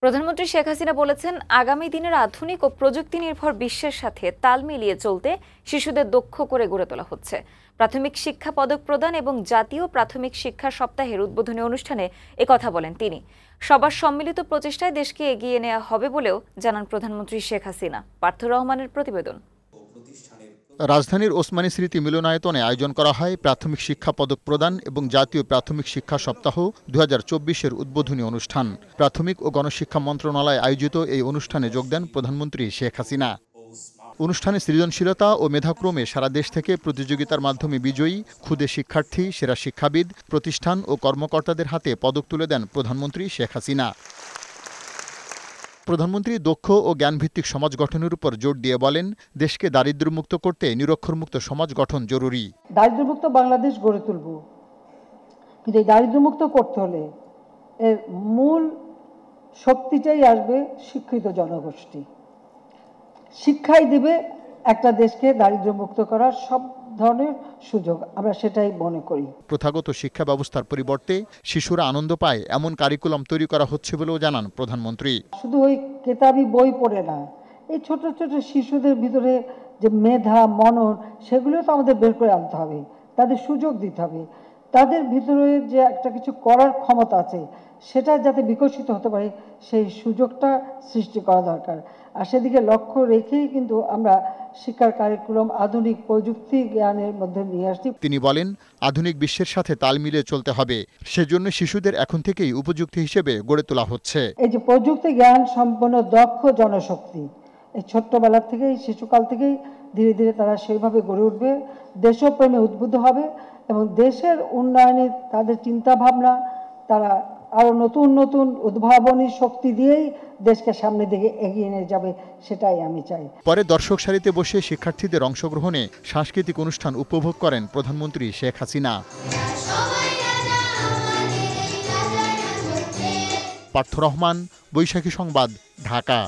প্রধানমন্ত্রী শেখ হাসিনা বলেছেন, আগামী দিনের আধুনিক ও প্রযুক্তি নির্ভর বিশ্বের সাথে তাল মিলিয়ে চলতে শিশুদের দক্ষ করে গড়ে তোলা হচ্ছে। প্রাথমিক শিক্ষা পদক প্রদান এবং জাতীয় প্রাথমিক শিক্ষা সপ্তাহের উদ্বোধনী অনুষ্ঠানে একথা বলেন তিনি। সবার সম্মিলিত প্রচেষ্টায় দেশকে এগিয়ে নেওয়া হবে বলেও জানান প্রধানমন্ত্রী শেখ হাসিনা। পার্থ রহমানের প্রতিবেদন। রাজধানীর ওসমানী স্মৃতি মিলনায়তনে আয়োজন করা হয় প্রাথমিক শিক্ষা পদক প্রদান এবং জাতীয় প্রাথমিক শিক্ষা সপ্তাহ 2024-এর উদ্বোধনী অনুষ্ঠান। প্রাথমিক ও গণশিক্ষা মন্ত্রণালয় আয়োজিত এই অনুষ্ঠানে যোগ দেন প্রধানমন্ত্রী শেখ হাসিনা। অনুষ্ঠানে সৃজনশীলতা ও মেধাক্রমে সারা দেশ থেকে প্রতিযোগিতার মাধ্যমে বিজয়ী ক্ষুদে শিক্ষার্থী, সেরা শিক্ষাবিদ, প্রতিষ্ঠান ও কর্মকর্তাদের হাতে পদক তুলে দেন প্রধানমন্ত্রী শেখ হাসিনা। প্রধানমন্ত্রী দক্ষ ও জ্ঞানভিত্তিক সমাজ গঠনের উপর জোর দিয়ে বলেন, দেশকে দারিদ্র্যমুক্ত করতে নিরক্ষরমুক্ত সমাজ গঠন জরুরি। দারিদ্র্যমুক্ত বাংলাদেশ গড়ে তুলব, কিন্তু এই দারিদ্র্যমুক্ত করতে হলে এর মূল শক্তিটাই আসবে শিক্ষিত জনগোষ্ঠী। শিক্ষাই দেবে একটা দেশকে দারিদ্র্যমুক্ত করার সব ধরনের সুযোগ। আমরা সেটাই মনে করি। প্রথাগত শিক্ষা ব্যবস্থার পরিবর্তে শিশুরা আনন্দ পায় এমন কারিকুলাম তৈরি করা হচ্ছে বলেও জানান প্রধানমন্ত্রী। শুধু ওই কেতাবি বই পড়ে না, এই ছোট ছোট শিশুদের ভিতরে যে মেধা, মনন, সেগুলো তো আমাদের বের করে আনতে হবে, তাদের সুযোগ দিতে হবে। তাদের ভিতরে যে একটা কিছু করার ক্ষমতা আছে, সেটা যাতে বিকশিত হতে পারে, সেই সুযোগটা সৃষ্টি করা দরকার। আর সেদিকে লক্ষ্য রেখেই কিন্তু আমরা শিক্ষার কারিকুলাম আধুনিক প্রযুক্তি জ্ঞানের মধ্যে নিয়ে আসছি। তিনি বলেন, আধুনিক বিশ্বের সাথে তাল মিলিয়ে চলতে হবে, সেজন্য শিশুদের এখন থেকেই উপযুক্ত হিসেবে গড়ে তোলা হচ্ছে। এই যে প্রযুক্তি জ্ঞান সম্পন্ন দক্ষ জনশক্তি, এই ছোট্টবেলা থেকেই, শিশুকাল থেকেই ধীরে ধীরে তারা সেইভাবে গড়ে উঠবে, দেশপ্রেমে উদ্বুদ্ধ হবে এবং দেশের উন্নয়নে তাদের চিন্তা ভাবনা, তারা আরো নতুন নতুন উদ্ভাবনী শক্তি দিয়েই দেশকে সামনের দিকে এগিয়ে নিয়ে যাবে, সেটাই আমি চাই। পরে দর্শক সারিতে বসে শিক্ষার্থীদের অংশগ্রহণে সাংস্কৃতিক অনুষ্ঠান উপভোগ করেন প্রধানমন্ত্রী শেখ হাসিনা। পার্থ রহমান, বৈশাখী সংবাদ, ঢাকা।